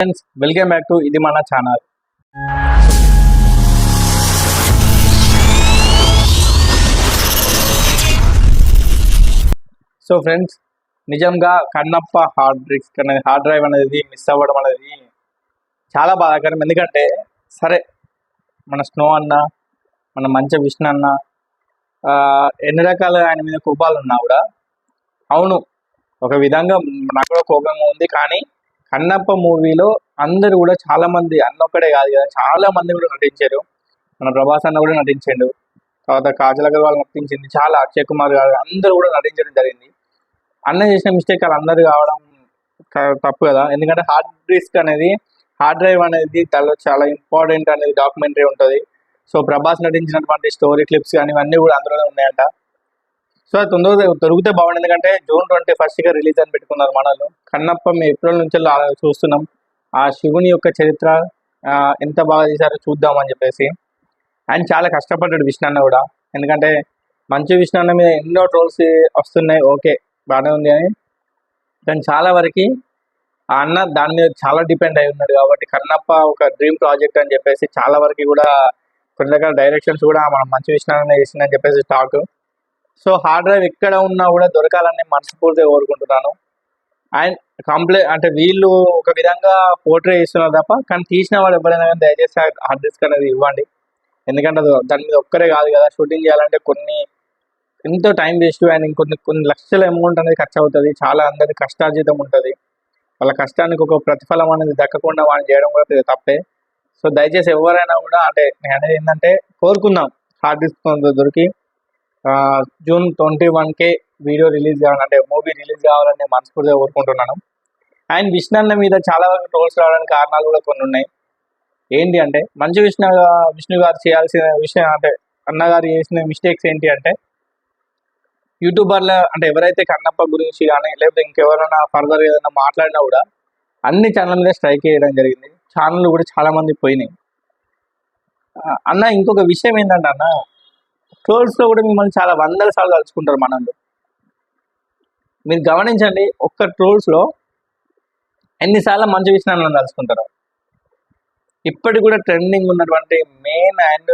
Friends, welcome back to ఇది మన channel. So friends, నిజంగా కన్నప్ప హార్డ్ డ్రైవ్ అనేది మిస్ అవ్వడం అనేది చాలా బాధాకరం. ఎందుకంటే సరే, మన స్నో అన్న, మన మంచి విష్ణు అన్న ఎన్ని రకాల ఆయన మీద కోపాలు ఉన్నా కూడా, అవును ఒక విధంగా నాకు కూడా కోపంగా ఉంది. కానీ కన్నప్ప మూవీలో అందరు కూడా చాలా మంది, అన్నొక్కడే కాదు కదా, చాలా మంది కూడా నటించారు. మన ప్రభాస్ అన్న కూడా నటించాడు, తర్వాత కాజల్ అగర్వాల్ నటించింది, చాలా అక్షయ్ కుమార్ గారు అందరూ కూడా నటించడం జరిగింది. అన్న చేసిన మిస్టేక్ వాళ్ళు అందరు కావడం తప్పు కదా. ఎందుకంటే హార్డ్ డ్రైవ్ అనేది దానిలో చాలా ఇంపార్టెంట్ అనేది డాక్యుమెంటరీ ఉంటుంది. సో ప్రభాస్ నటించినటువంటి స్టోరీ క్లిప్స్ కానీ ఇవన్నీ కూడా అందులోనే ఉన్నాయంట. సో అది తొందరగా దొరికితే బాగుంది. ఎందుకంటే June 21 రిలీజ్ అని పెట్టుకున్నారు మనలో. కన్నప్ప ఏప్రిల్ నుంచి చూస్తున్నాం. ఆ శివుని యొక్క చరిత్ర ఎంత బాగా తీశారో చూద్దామని చెప్పేసి. ఆయన చాలా కష్టపడ్డాడు విష్ణు అన్న కూడా. ఎందుకంటే మంచు విష్ణు అన్న మీద ఎన్నో ట్రోల్స్ వస్తున్నాయి, ఓకే బాగానే ఉంది అని, కానీ చాలా వరకు ఆ అన్న దాని మీద చాలా డిపెండ్ అయి ఉన్నాడు. కాబట్టి కన్నప్ప ఒక డ్రీమ్ ప్రాజెక్ట్ అని చెప్పేసి చాలా వరకు కూడా కొన్ని రకాల డైరెక్షన్స్ కూడా మనం మంచు విష్ణు అన్న చేసిందని చెప్పేసి టాక్. సో హార్డ్ డ్రైవ్ ఎక్కడ ఉన్నా కూడా దొరకాలని మనస్ఫూర్తిగా కోరుకుంటున్నాను. అండ్ అంటే వీళ్ళు ఒక విధంగా పోర్ట్రే చేస్తున్నారు తప్ప, కానీ తీసిన వాడు ఎవరైనా కానీ దయచేసి హార్డ్ డిస్క్ అనేది ఇవ్వండి. ఎందుకంటే అది దాని మీద ఒక్కరే కాదు కదా, షూటింగ్ చేయాలంటే ఎంతో టైం వేస్ట్ అండ్ కొన్ని లక్షల అమౌంట్ అనేది ఖర్చు అవుతుంది. చాలా అందరికి కష్టార్జితం ఉంటుంది. వాళ్ళ కష్టానికి ఒక ప్రతిఫలం అనేది దక్కకుండా వాళ్ళు చేయడం కూడా పెద్ద తప్పే. సో దయచేసి ఎవరైనా కూడా, అంటే నేను అనేది ఏంటంటే, కోరుకుందాం హార్డ్ డిస్క్ దొరికి June 21 వీడియో రిలీజ్ కావాలని, అంటే మూవీ రిలీజ్ కావాలని నేను మనస్ఫూర్తిగా కోరుకుంటున్నాను. అండ్ విష్ణు అన్న మీద చాలా వరకు ట్రోల్స్ రావడానికి కారణాలు కూడా కొన్ని ఉన్నాయి. ఏంటి అంటే, మంచు విష్ణు గారు చేయాల్సిన విషయం, అంటే అన్నగారు చేసిన మిస్టేక్స్ ఏంటి అంటే, యూట్యూబర్ల అంటే ఎవరైతే కన్నప్ప గురించి కానీ లేకపోతే ఇంకెవరైనా ఫర్దర్ ఏదైనా మాట్లాడినా కూడా అన్ని ఛానల్ మీద స్ట్రైక్ చేయడం జరిగింది. ఛానల్ కూడా చాలా మంది పోయినాయి. అన్న ఇంకొక విషయం ఏంటంటే, అన్న ట్రోల్స్లో కూడా మిమ్మల్ని చాలా వందల సార్లు తలుచుకుంటారు మనల్ని. మీరు గమనించండి, ఒక్క ట్రోల్స్లో ఎన్నిసార్లు మంచు విష్ణు అన్న తలుచుకుంటారు. ఇప్పటికి కూడా ట్రెండింగ్ ఉన్నటువంటి మెయిన్ అండ్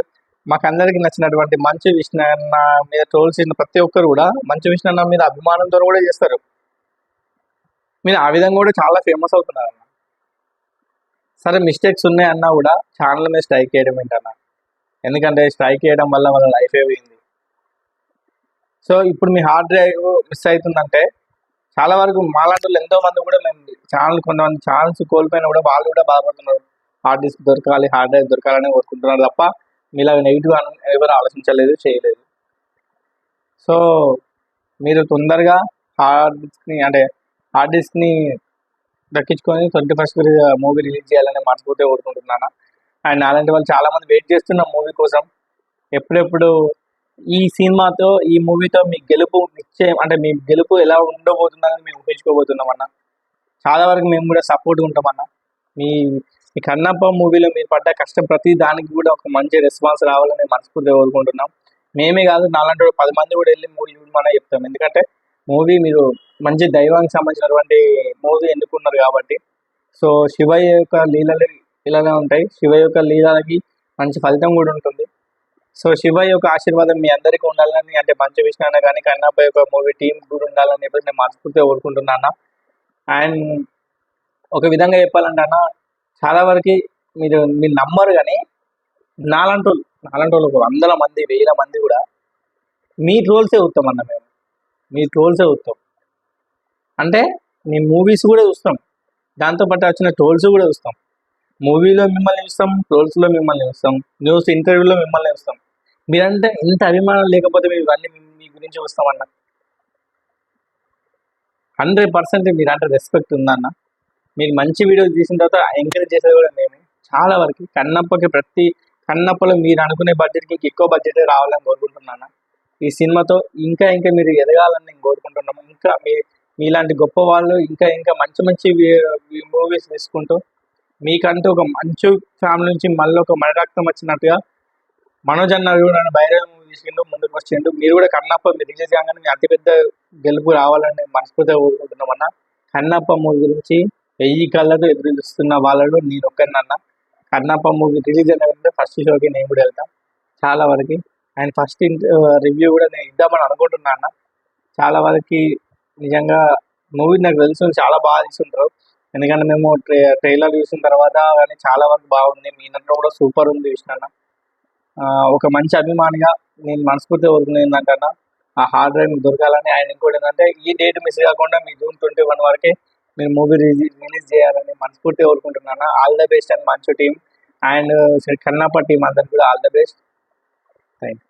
మాకు అందరికి నచ్చినటువంటి మంచు విష్ణు అన్న మీద ట్రోల్స్ చేసిన ప్రతి ఒక్కరు కూడా మంచు విష్ణు అన్న మీద అభిమానంతో కూడా చేస్తారు. మీరు ఆ విధంగా కూడా చాలా ఫేమస్ అవుతున్నారు అన్న. సరే మిస్టేక్స్ ఉన్నాయన్నా కూడా ఛానల్ మీద స్ట్రైక్ చేయడం ఏంటన్నా? ఎందుకంటే స్ట్రైక్ చేయడం వల్ల వాళ్ళ లైఫ్ పోయింది. సో ఇప్పుడు మీ హార్డ్ డ్రైవ్ మిస్ అవుతుందంటే, చాలా వరకు మాలాంటి వాళ్ళు ఎంతో మంది కూడా మేము కొంతమంది ఛానల్స్ కోల్పోయినా కూడా వాళ్ళు కూడా బాధపడుతున్నారు. హార్డ్ డిస్క్ దొరకాలి, హార్డ్ డ్రైవ్ దొరకాలని కోరుకుంటున్నారు తప్ప మీలా నెగిటివ్ ఎవరు ఆలోచించలేదు, చేయలేదు. సో మీరు తొందరగా హార్డ్ డిస్క్ని దక్కించుకొని 21 మూవీ రిలీజ్ చేయాలని మనస్ఫూర్తిగా కోరుకుంటున్నాను. అండ్ అలాంటి వాళ్ళు చాలా మంది వెయిట్ చేస్తున్న మూవీ కోసం. ఎప్పుడెప్పుడు ఈ సినిమాతో, ఈ మూవీతో మీ గెలుపు నిశ్చయం, అంటే మీ గెలుపు ఎలా ఉండబోతుందని మేము ఊహించుకోబోతున్నాం అన్న. చాలా వరకు మేము కూడా సపోర్ట్గా ఉంటామన్న. మీ కన్నప్ప మూవీలో మీరు పడ్డ కష్టం ప్రతి దానికి కూడా ఒక మంచి రెస్పాన్స్ రావాలని మనస్ఫూర్తిగా కోరుకుంటున్నాం. మేమే కాదు, నాలాంటి 10 మంది కూడా వెళ్ళి మూవీ చూడమని చెప్తాం. ఎందుకంటే మూవీ మీరు మంచి దైవానికి సంబంధించినటువంటి మూవీ ఎన్నుకున్నారు కాబట్టి. సో శివయ్య యొక్క లీలలు ఇలానే ఉంటాయి. శివ యొక్క లీలలకి మంచి ఫలితం కూడా ఉంటుంది. సో శివ యొక్క ఆశీర్వాదం మీ అందరికీ ఉండాలని, అంటే మంచు విష్ణు అన్న కానీ కన్నప్ప యొక్క మూవీ టీం కూడా ఉండాలని చెప్పేసి నేను మనస్ఫూర్తిగా కోరుకుంటున్నాను. అండ్ ఒక విధంగా చెప్పాలంటే అన్న, చాలా వరకు మీరు నమ్మరు కానీ నాలాంటి వాళ్ళు 100 మంది 1000 మంది కూడా మీ ట్రోల్సే చూస్తాం అన్న. మేము మీ ట్రోల్సే చూస్తాం, అంటే మీ మూవీస్ కూడా చూస్తాం, దాంతోపాటు వచ్చిన ట్రోల్స్ కూడా చూస్తాం. మూవీలో మిమ్మల్ని చూస్తాం, ట్రోల్స్లో మిమ్మల్ని చూస్తాం, న్యూస్ ఇంటర్వ్యూలో మిమ్మల్ని చూస్తాం. మీరంటే ఇంత అభిమానం లేకపోతే మేము ఇవన్నీ మీ గురించి చూస్తామన్న. 100% మీరంటే రెస్పెక్ట్ ఉందన్న. మీరు మంచి వీడియోస్ తీసిన తర్వాత ఎంకరేజ్ చేసేది కూడా మేమే. చాలా వరకు కన్నప్పలో మీరు అనుకునే బడ్జెట్కి ఎక్కువ బడ్జెట్ రావాలని కోరుకుంటున్నాను. ఈ సినిమాతో ఇంకా మీరు ఎదగాలని నేను కోరుకుంటున్నాము. ఇంకా మీలాంటి గొప్ప వాళ్ళు ఇంకా మంచి మూవీస్ తీసుకుంటూ, మీకంటూ ఒక మంచి ఫ్యామిలీ నుంచి మళ్ళీ ఒక మణరక్తం వచ్చినట్టుగా మనోజ్ అన్న కూడా బయట మూవీ తీసుకుంటూ ముందుకు వచ్చిండు. మీరు కూడా కన్నప్ప మీరు రిలీజ్ కాగానే మీ అతిపెద్ద గెలుపు రావాలని మనస్ఫూర్తిగా కోరుకుంటున్నాం అన్న. కన్నప్ప మూవీ గురించి వెయ్యి కళ్ళతో ఎదురు చూస్తున్న వాళ్ళలో నేను ఒక్కడినన్న. కన్నప్ప మూవీ రిలీజ్ అయిన ఫస్ట్ షోకి నేను కూడా వెళ్తాను చాలా వరకు. అండ్ ఫస్ట్ రివ్యూ కూడా నేను ఇద్దామని అనుకుంటున్నా అన్న. చాలా వరకు నిజంగా మూవీ నాకు తెలుసు చాలా బాగా తీసుంటారు. ఎందుకంటే మేము ట్రైలర్ చూసిన తర్వాత కానీ చాలా వరకు బాగుంది. మీ నన్ను కూడా సూపర్ ఉంది విష్ణు. ఒక మంచి అభిమానిగా నేను మనస్ఫూర్తిగా కోరుకునేది ఏంటంటే ఆ హార్డ్ డ్రైవ్ మీకు దొరకాలని. ఆయన ఇంకోటి ఏంటంటే ఈ డేట్ మిస్ కాకుండా మీ జూన్ 21 వరకే మీరు మూవీ రిలీజ్ చేయాలని మనస్ఫూర్తిగా కోరుకుంటున్నాను. ఆల్ ద బెస్ట్ అండ్ మంచి టీం అండ్ కన్నప్ప టీం అందరికి కూడా all the best. Thank you.